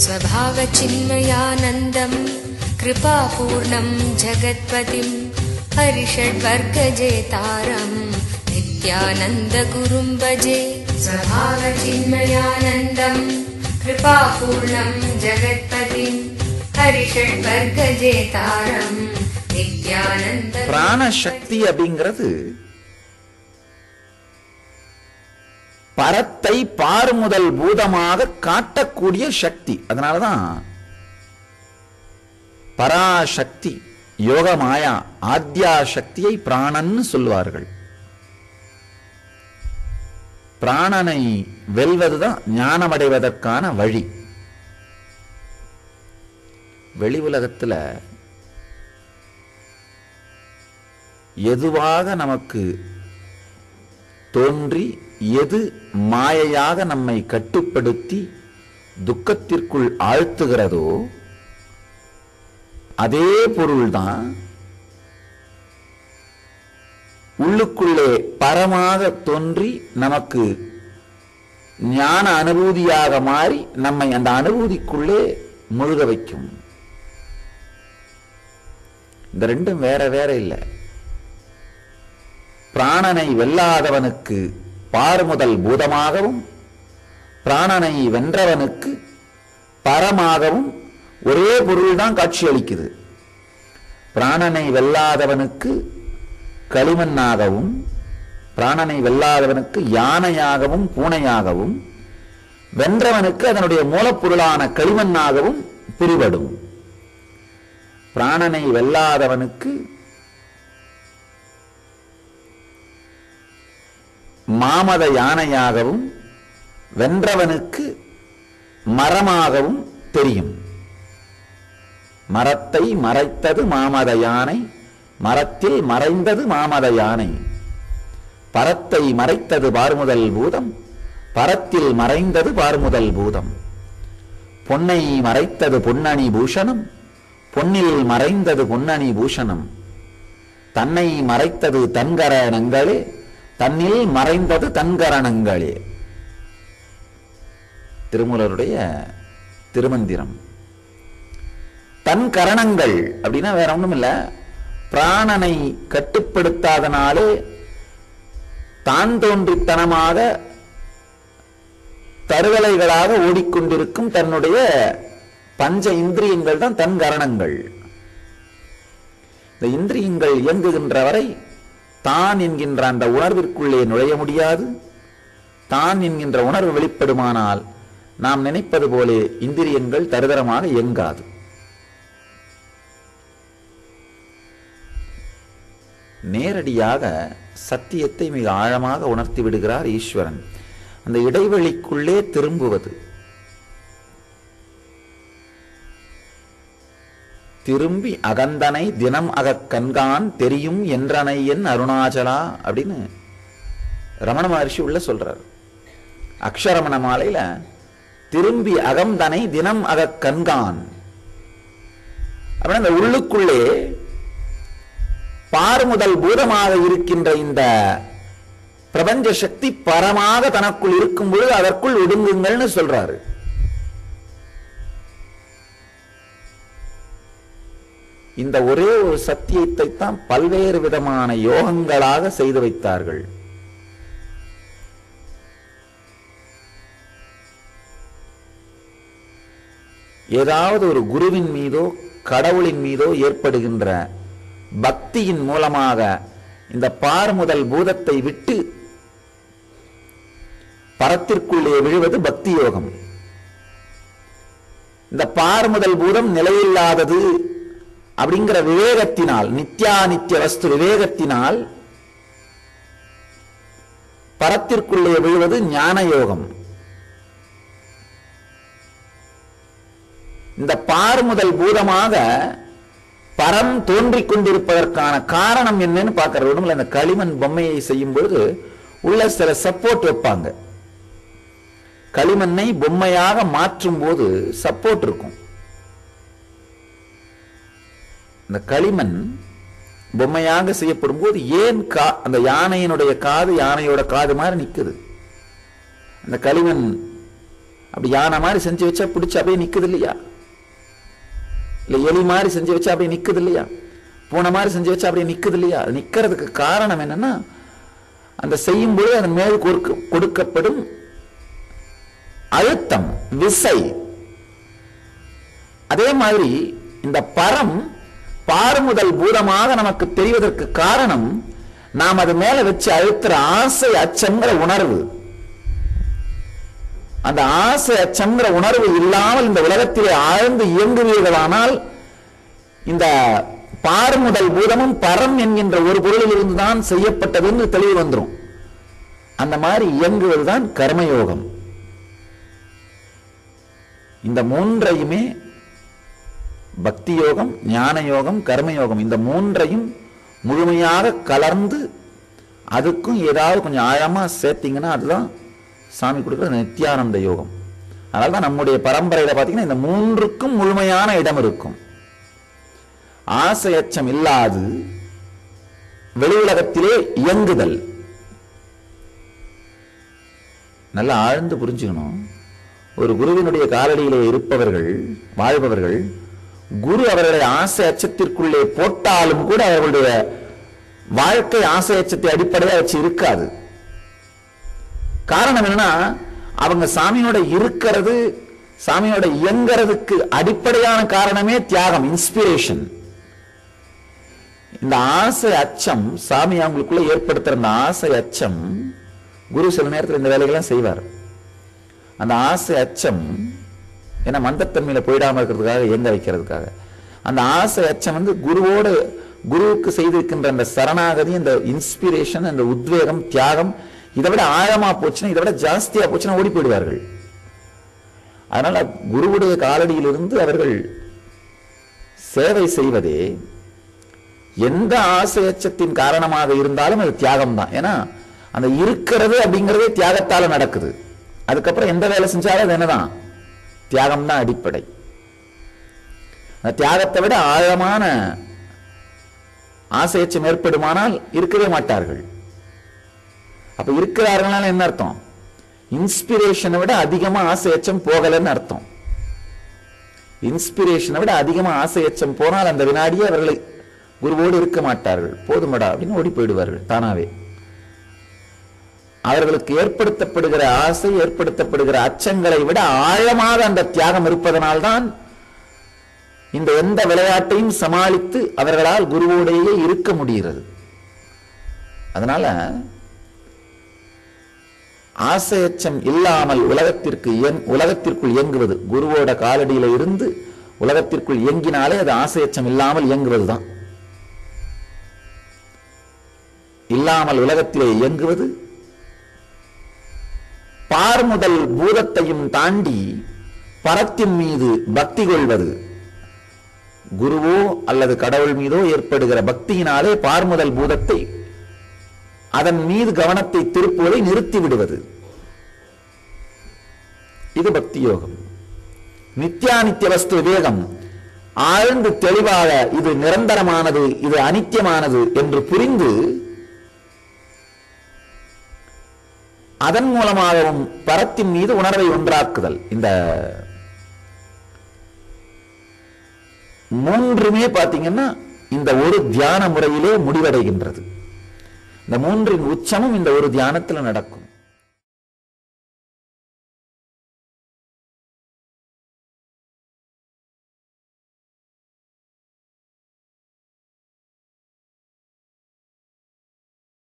स्वभावचिन्मयानन्दं कृपापूर्णं जगत्पतिं हरिषड्वर्गजेतारं नित्यानन्दगुरुं भजे। स्वभावचिन्मयानन्दं कृपापूर्णं जगत्पतिं हरिषड्वर्गजेतारं नित्यानन्द। பிராணசக்தி அப்படிங்கிறது பரத்தை பார் முதல் பூதமாக காட்டக்கூடிய சக்தி. அதனாலதான் பராசக்தி, யோக மாயா, ஆத்யா சக்தியை பிராணன்னு சொல்லுவார்கள். பிராணனை வெல்வதுதான் ஞானமடைவதற்கான வழி. வெளி உலகத்துல எதுவாக நமக்கு தோன்றி எது மாயையாக நம்மை கட்டுப்படுத்தி துக்கத்திற்குள் ஆழ்த்துகிறதோ அதே பொருள்தான் உள்ளுக்குள்ளே பரமாக தோன்றி நமக்கு ஞான அனுபூதியாக மாறி நம்மை அந்த அனுபூதிக்குள்ளே முழுக வைக்கும். இந்த ரெண்டும் வேற வேற இல்லை. பிராணனை வெல்லாதவனுக்கு பார் முதல் பூதமாகவும் பிராணனை வென்றவனுக்கு பரமாகவும் ஒரே பொருள்தான் காட்சியளிக்குது. பிராணனை வெல்லாதவனுக்கு களிமண்ணாகவும் பிராணனை வெல்லாதவனுக்கு யானையாகவும் பூனையாகவும் வென்றவனுக்கு அதனுடைய மூலப்பொருளான களிமண்ணாகவும் பிரிபடும். பிராணனை வெல்லாதவனுக்கு மாமத யானையாகவும் வென்றவனுக்கு மரமாகவும் தெரியும். மரத்தை மறைத்தது மாமத யானை, மரத்தில் மறைந்தது மாமத யானை. பரத்தை மறைத்தது பார்முதல் பூதம், பரத்தில் மறைந்தது பார்முதல் பூதம். பொன்னை மறைத்தது பொன்னணி பூஷணம், பொன்னில் மறைந்தது பொன்னணி பூஷணம். தன்னை மறைத்தது தன்கரணங்களே, தன்னில் மறைந்தது தன்கரணங்களே. திருமூலருடைய திருமந்திரம். தன் கரணங்கள் அப்படின்னா வேற ஒண்ணும் இல்ல, பிராணனை கட்டுப்படுத்தாதனாலே தான் தோன்றித்தனமாக தருவலைகளாக ஓடிக்கொண்டிருக்கும் தன்னுடைய பஞ்ச இந்திரியங்கள் தான் தன் கரணங்கள். இந்த இந்திரியங்கள் இயங்குகின்ற வரை தான் என்கின்ற அந்த உணர்விற்குள்ளே நுழைய முடியாது. தான் என்கின்ற உணர்வு வெளிப்படுமானால் நாம் நினைப்பது போலே இந்திரியங்கள் தருதரமாக இயங்காது. நேரடியாக சத்தியத்தை மிக ஆழமாக உணர்த்தி விடுகிறார் ஈஸ்வரன். அந்த இடைவெளிக்குள்ளே திரும்புவது, திரும்பி அகந்தனை தினம் அகக் கண்கான் தெரியும் என்றனை என் அருணாச்சலா அப்படின்னு ரமண மகர்ஷி உள்ள சொல்றார். அக்ஷரமண மாலையில திரும்பி அகந்தனை தினம் அகக் கண்கான் அப்படின்னா அந்த உள்ளுக்குள்ளே பார் முதல் பூதமாக இருக்கின்ற இந்த பிரபஞ்ச சக்தி பரமாக தனக்குள் இருக்கும் பொழுது அதற்குள் ஒடுங்குங்கள்னு சொல்றாரு. இந்த ஒரே ஒரு சத்தியத்தை தான் பல்வேறு விதமான யோகங்களாக செய்து வைத்தார்கள். ஏதாவது ஒரு குருவின் மீதோ கடவுளின் மீதோ ஏற்படுகின்ற பக்தியின் மூலமாக இந்த பார் முதல் பூதத்தை விட்டு பரத்திற்குள்ளே விழுவது பக்தி யோகம். இந்த பார் முதல் பூதம் நிலையில்லாதது அப்படிங்கிற விவேகத்தினால், நித்யானித்ய வஸ்து விவேகத்தினால் பரத்திற்குள்ளே விழுவது ஞான யோகம். இந்த பார் முதல் பூதமாக பரம் தோன்றிக் கொண்டிருப்பதற்கான காரணம் என்னன்னு பார்க்கறது. இந்த களிமண் பொம்மையை செய்யும் பொழுது உள்ள சில சப்போர்ட் வைப்பாங்க. களிமண்ணை பொம்மையாக மாற்றும் போது சப்போர்ட் இருக்கும். இந்த களிமண் பொம்மையாக செய்யப்படும் போது ஏன் அந்த யானையினுடைய காது யானையோட காது மாதிரி நிக்குது? அந்த களிமண் அப்படி யானை மாதிரி செஞ்சு வச்சா பிடிச்சி அப்படியே நிக்குது இல்லையா? இல்ல எலி மாதிரி செஞ்சு வச்சா அப்படியே நிக்குது இல்லையா? பூனை மாதிரி செஞ்சு வச்சா அப்படியே நிக்குது இல்லையா? அது நிக்கிறதுக்கு காரணம் என்னன்னா, அந்த செய்யும் பொழுது அதன் மேல் கொடுக்கப்படும் அழுத்தம், விசை. அதே மாதிரி இந்த பரம் பார்முதல் பூதமாக நமக்கு தெரிவதற்கு காரணம், நாம் அது மேல வச்சு அழுத்துற ஆசை அச்சங்கிற உணர்வு. அந்த ஆசை அச்சங்கிற உணர்வு இல்லாமல் இந்த உலகத்திலே ஆழ்ந்து இயங்குவீர்களானால், இந்த பார்முதல் பூதமும் பரம் என்கின்ற ஒரு பொருளில் இருந்துதான் செய்யப்பட்டதுன்னு தெளிவு வந்துடும். அந்த மாதிரி இயங்குவதுதான் கர்மயோகம். இந்த மூன்றையுமே, பக்தி யோகம், ஞான யோகம், கர்மயோகம், இந்த மூன்றையும் முழுமையாக கலர்ந்து அதுக்கும் ஏதாவது கொஞ்சம் ஆழமா சேர்த்தீங்கன்னா அதுதான் சாமி கொடுக்கிற நித்யானந்த யோகம். அதனால்தான் நம்முடைய பரம்பரையில பார்த்தீங்கன்னா இந்த மூன்றுக்கும் முழுமையான இடம் இருக்கும். ஆசை அச்சம் இல்லாது வெளி உலகத்திலே இயங்குதல். நல்லா ஆழ்ந்து புரிஞ்சுக்கணும். ஒரு குருவினுடைய காலடியிலே இருப்பவர்கள், வாழ்பவர்கள், குரு அவர்களை ஆசை அச்சத்திற்குள்ளே போட்டாலும் கூட அவர்களுடைய வாழ்க்கை ஆசை அச்சத்தை அடிப்படையாக வச்சு இருக்காது. காரணம் என்னன்னா, அவங்க சாமியோட இருக்கிறது, சாமியோட இயங்கிறதுக்கு அடிப்படையான காரணமே தியாகம், இன்ஸ்பிரேஷன். இந்த ஆசை அச்சம் சாமி அவங்களுக்குள்ள ஏற்படுத்துற அந்த ஆசை அச்சம், குரு சில நேரத்தில் இந்த வேலைகள்லாம் செய்வார். அந்த ஆசை அச்சம் ஏன்னா மந்தத்தன்மையில போயிடாம இருக்கிறதுக்காக, இயங்க வைக்கிறதுக்காக. அந்த ஆசை அச்சம் குருவுக்கு செய்திருக்கின்ற அந்த சரணாகதி, அந்த இன்ஸ்பிரேஷன், அந்த உத்வேகம், தியாகம், இதை விட ஆழமா போச்சுன்னா, இதை விட ஜாஸ்தியா போச்சுன்னா ஓடி போயிடுவார்கள். அதனால குருவுடைய காலடியிலிருந்து அவர்கள் சேவை செய்வதே எந்த ஆசை அச்சத்தின் காரணமாக இருந்தாலும் அது தியாகம் தான். ஏன்னா அந்த இருக்கிறது அப்படிங்கிறதே தியாகத்தால நடக்குது. அதுக்கப்புறம் எந்த வேலை செஞ்சாலும் அது என்னதான்? தியாகம் தான் அடிப்படை. அந்த தியாகத்தை விட ஆழமான ஆசையச்சம் ஏற்படுமானால் இருக்கவே மாட்டார்கள். அப்ப இருக்கிறார்கள் என்ன அர்த்தம்? இன்ஸ்பிரேஷனை விட அதிகமா ஆசையச்சம் போகலன்னு அர்த்தம். இன்ஸ்பிரேஷனை விட அதிகமா ஆசையச்சம் போனால் அந்த வினாடியே அவர்களை குருவோடு இருக்க மாட்டார்கள். போதுமடா அப்படின்னு ஓடி போயிடுவார்கள் தானாவே. அவர்களுக்கு ஏற்படுத்தப்படுகிற ஆசை, ஏற்படுத்தப்படுகிற அச்சங்களை விட ஆழமாக அந்த தியாகம் இருப்பதனால்தான் இந்த எந்த விளையாட்டையும் சமாளித்து அவர்களால் குருவோடையே இருக்க முடிகிறது. அதனால ஆசையச்சம் இல்லாமல் உலகத்திற்குள் இயங்குவது, குருவோட காலடியில இருந்து உலகத்திற்குள் இயங்கினாலே அது ஆசையச்சம் இல்லாமல் இயங்குவதுதான். இல்லாமல் உலகத்திலே இயங்குவது பார்முதல் பூதத்தையும் தாண்டி பரத்தின் மீது பக்தி கொள்வது. குருவோ அல்லது கடவுள் மீதோ ஏற்படுகிற பக்தியினாலே பார்முதல் பூதத்தை, அதன் மீது கவனத்தை திருப்புவதை நிறுத்தி விடுவது. இது பக்தி யோகம். நித்யானித்திய வஸ்து விவேகம் ஆழ்ந்து தெளிவாக இது நிரந்தரமானது, இது அனித்தியமானது என்று புரிந்து அதன் மூலமாகவும் பரத்தின் மீது உணர்வை ஒன்றாக்குதல். இந்த மூன்றுமே பாத்தீங்கன்னா இந்த ஒரு தியான முறையிலே முடிவடைகின்றது. இந்த மூன்றின் உச்சமும் இந்த ஒரு தியானத்தில் நடக்கும்.